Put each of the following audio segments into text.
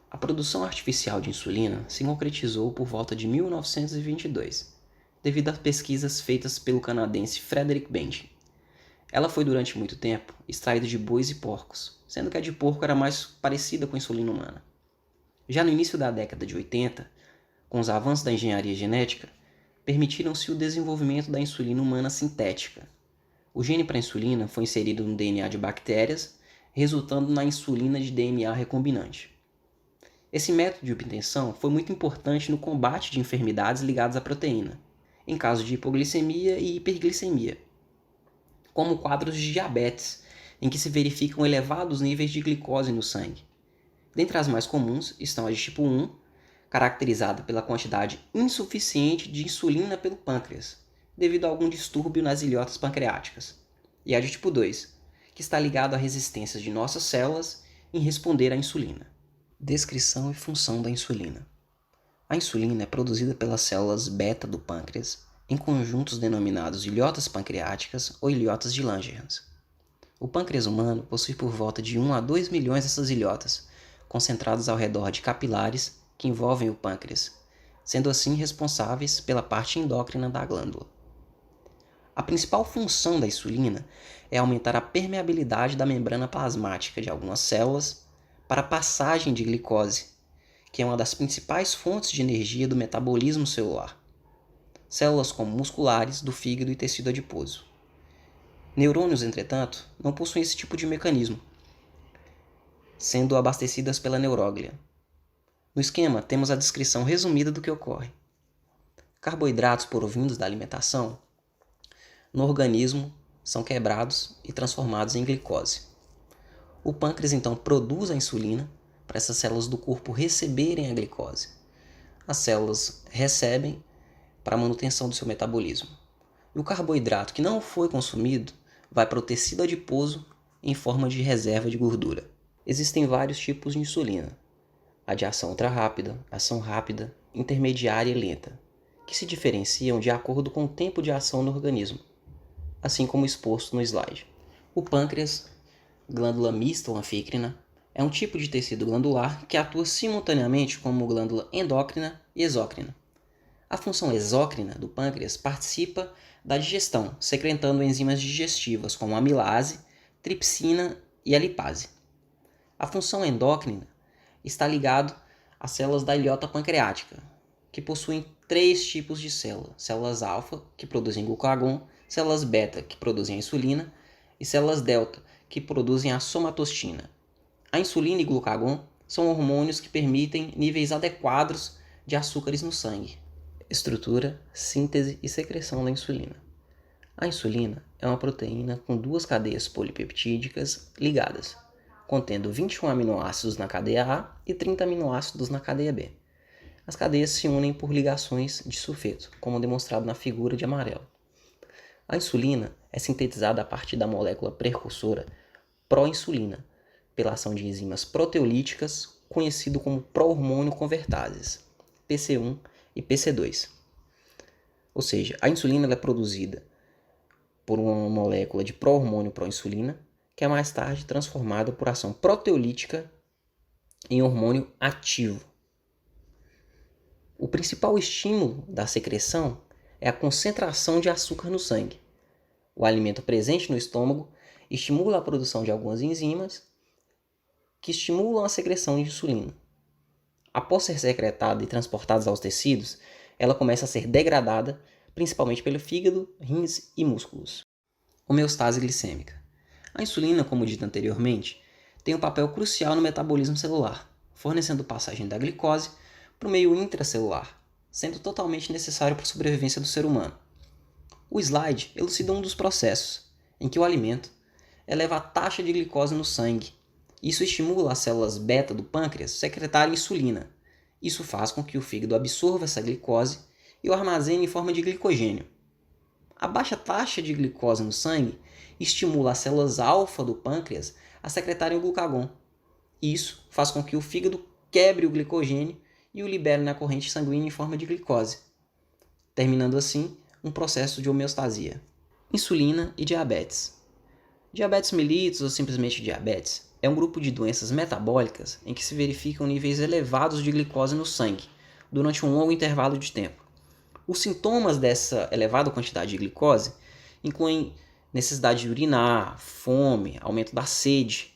A produção artificial de insulina se concretizou por volta de 1922, devido a pesquisas feitas pelo canadense Frederick Benjamin. Ela foi durante muito tempo extraída de bois e porcos, sendo que a de porco era mais parecida com a insulina humana. Já no início da década de 80, com os avanços da engenharia genética, permitiram-se o desenvolvimento da insulina humana sintética. O gene para a insulina foi inserido no DNA de bactérias, resultando na insulina de DNA recombinante. Esse método de obtenção foi muito importante no combate de enfermidades ligadas à proteína, em caso de hipoglicemia e hiperglicemia, como quadros de diabetes, em que se verificam elevados níveis de glicose no sangue. Dentre as mais comuns estão a de tipo 1, caracterizada pela quantidade insuficiente de insulina pelo pâncreas, devido a algum distúrbio nas ilhotas pancreáticas, e a de tipo 2, que está ligada à resistência de nossas células em responder à insulina. Descrição e função da insulina. A insulina é produzida pelas células beta do pâncreas em conjuntos denominados ilhotas pancreáticas ou ilhotas de Langerhans. O pâncreas humano possui por volta de 1 a 2 milhões dessas ilhotas, concentradas ao redor de capilares que envolvem o pâncreas, sendo assim responsáveis pela parte endócrina da glândula. A principal função da insulina é aumentar a permeabilidade da membrana plasmática de algumas células para a passagem de glicose, que é uma das principais fontes de energia do metabolismo celular. Células como musculares, do fígado e tecido adiposo. Neurônios, entretanto, não possuem esse tipo de mecanismo, sendo abastecidas pela neuróglia. No esquema, temos a descrição resumida do que ocorre. Carboidratos provindos da alimentação no organismo são quebrados e transformados em glicose. O pâncreas então produz a insulina para essas células do corpo receberem a glicose. As células recebem para a manutenção do seu metabolismo. E o carboidrato que não foi consumido vai para o tecido adiposo em forma de reserva de gordura. Existem vários tipos de insulina. A de ação ultra-rápida, ação rápida, intermediária e lenta, que se diferenciam de acordo com o tempo de ação no organismo, assim como exposto no slide. O pâncreas, glândula mista ou anfícrina, é um tipo de tecido glandular que atua simultaneamente como glândula endócrina e exócrina. A função exócrina do pâncreas participa da digestão, secretando enzimas digestivas como a amilase, tripsina e a lipase. A função endócrina está ligado às células da ilhota pancreática, que possuem 3 tipos de células: células alfa, que produzem glucagon, células beta, que produzem a insulina, e células delta, que produzem a somatostina. A insulina e glucagon são hormônios que permitem níveis adequados de açúcares no sangue. Estrutura, síntese e secreção da insulina. A insulina é uma proteína com 2 cadeias polipeptídicas ligadas, contendo 21 aminoácidos na cadeia A e 30 aminoácidos na cadeia B. As cadeias se unem por ligações de sulfeto, como demonstrado na figura de amarelo. A insulina é sintetizada a partir da molécula precursora proinsulina, pela ação de enzimas proteolíticas, conhecido como pró-hormônio convertases, PC1 e PC2. Ou seja, a insulina é produzida por uma molécula de pró-hormônio proinsulina, que é mais tarde transformada por ação proteolítica em hormônio ativo. O principal estímulo da secreção é a concentração de açúcar no sangue. O alimento presente no estômago estimula a produção de algumas enzimas que estimulam a secreção de insulina. Após ser secretada e transportada aos tecidos, ela começa a ser degradada, principalmente pelo fígado, rins e músculos. Homeostase glicêmica. A insulina, como dito anteriormente, tem um papel crucial no metabolismo celular, fornecendo passagem da glicose para o meio intracelular, sendo totalmente necessário para a sobrevivência do ser humano. O slide elucida um dos processos, em que o alimento eleva a taxa de glicose no sangue. Isso estimula as células beta do pâncreas a secretarem insulina. Isso faz com que o fígado absorva essa glicose e o armazene em forma de glicogênio. A baixa taxa de glicose no sangue estimula as células alfa do pâncreas a secretarem o glucagon. Isso faz com que o fígado quebre o glicogênio e o libere na corrente sanguínea em forma de glicose, terminando assim um processo de homeostasia. Insulina e diabetes. Diabetes mellitus ou simplesmente diabetes é um grupo de doenças metabólicas em que se verificam níveis elevados de glicose no sangue durante um longo intervalo de tempo. Os sintomas dessa elevada quantidade de glicose incluem necessidade de urinar, fome, aumento da sede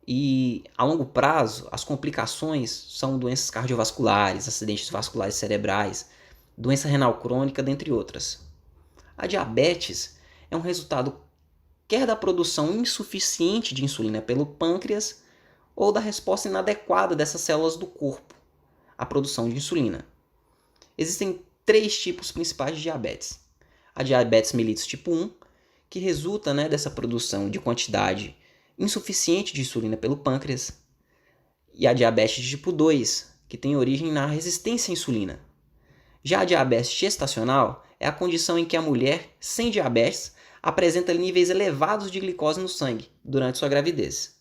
e, a longo prazo, as complicações são doenças cardiovasculares, acidentes vasculares cerebrais, doença renal crônica, dentre outras. A diabetes é um resultado quer da produção insuficiente de insulina pelo pâncreas ou da resposta inadequada dessas células do corpo à produção de insulina. Existem 3 tipos principais de diabetes. A diabetes mellitus tipo 1, que resulta dessa produção de quantidade insuficiente de insulina pelo pâncreas, e a diabetes tipo 2, que tem origem na resistência à insulina. Já a diabetes gestacional é a condição em que a mulher sem diabetes apresenta níveis elevados de glicose no sangue durante sua gravidez.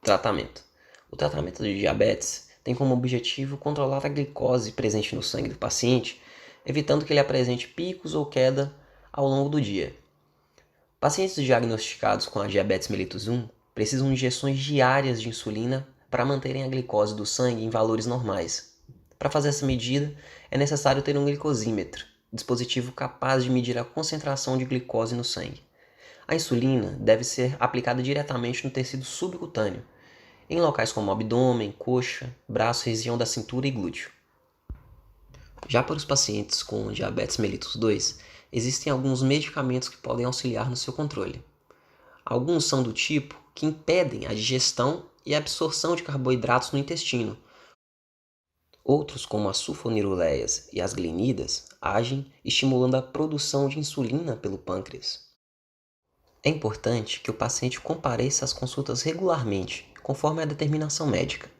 Tratamento. O tratamento de diabetes tem como objetivo controlar a glicose presente no sangue do paciente, evitando que ele apresente picos ou queda ao longo do dia. Pacientes diagnosticados com a diabetes mellitus 1 precisam de injeções diárias de insulina para manterem a glicose do sangue em valores normais. Para fazer essa medida, é necessário ter um glicosímetro, dispositivo capaz de medir a concentração de glicose no sangue. A insulina deve ser aplicada diretamente no tecido subcutâneo, em locais como abdômen, coxa, braço, região da cintura e glúteo. Já para os pacientes com diabetes mellitus 2, existem alguns medicamentos que podem auxiliar no seu controle. Alguns são do tipo que impedem a digestão e a absorção de carboidratos no intestino. Outros, como as sulfonilureias e as glinidas, agem estimulando a produção de insulina pelo pâncreas. É importante que o paciente compareça às consultas regularmente, conforme a determinação médica,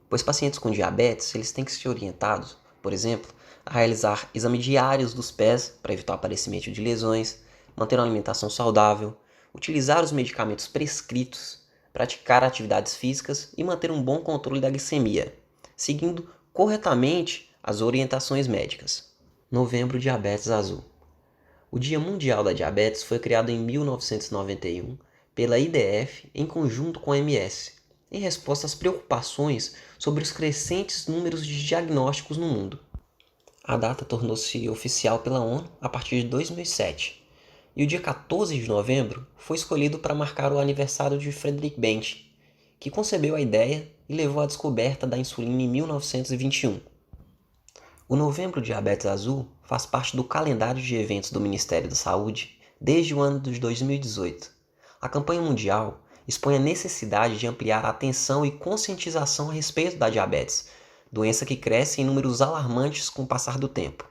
pois pacientes com diabetes eles têm que ser orientados, por exemplo, a realizar exames diários dos pés para evitar o aparecimento de lesões, manter uma alimentação saudável, utilizar os medicamentos prescritos, praticar atividades físicas e manter um bom controle da glicemia, seguindo corretamente as orientações médicas. Novembro Diabetes Azul. O Dia Mundial da Diabetes foi criado em 1991 pela IDF em conjunto com a OMS, em resposta às preocupações sobre os crescentes números de diagnósticos no mundo. A data tornou-se oficial pela ONU a partir de 2007, e o dia 14 de novembro foi escolhido para marcar o aniversário de Frederick Bench, que concebeu a ideia e levou à descoberta da insulina em 1921. O Novembro Diabetes Azul faz parte do calendário de eventos do Ministério da Saúde desde o ano de 2018. A campanha mundial expõe a necessidade de ampliar a atenção e conscientização a respeito da diabetes, doença que cresce em números alarmantes com o passar do tempo.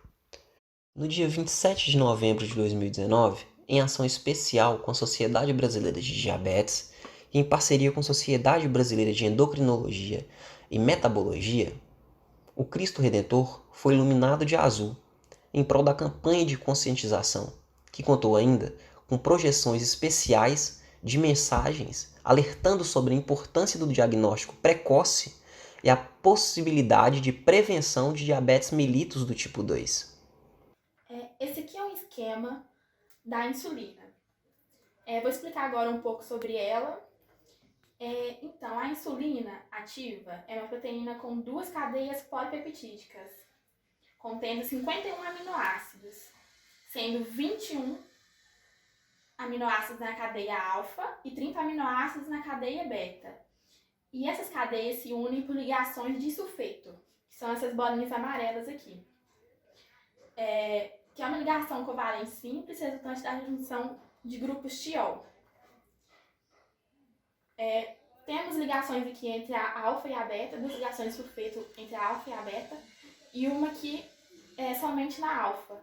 No dia 27 de novembro de 2019, em ação especial com a Sociedade Brasileira de Diabetes e em parceria com a Sociedade Brasileira de Endocrinologia e Metabologia, o Cristo Redentor foi iluminado de azul, em prol da campanha de conscientização, que contou ainda com projeções especiais de mensagens alertando sobre a importância do diagnóstico precoce e a possibilidade de prevenção de diabetes mellitus do tipo 2. Esse aqui é um esquema da insulina. Vou explicar agora um pouco sobre ela. Então, a insulina ativa é uma proteína com 2 cadeias polipeptídicas, contendo 51 aminoácidos, sendo 21 aminoácidos na cadeia alfa e 30 aminoácidos na cadeia beta. E essas cadeias se unem por ligações de sulfeto, que são essas bolinhas amarelas aqui. Que é uma ligação covalente simples, resultante da junção de grupos tiol. Temos ligações aqui entre a alfa e a beta, 2 ligações de sulfeto entre a alfa e a beta, e uma que é somente na alfa,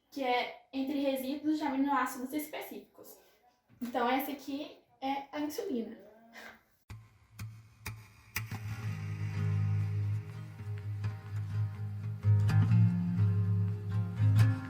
que é entre resíduos de aminoácidos específicos. Então, essa aqui é a insulina.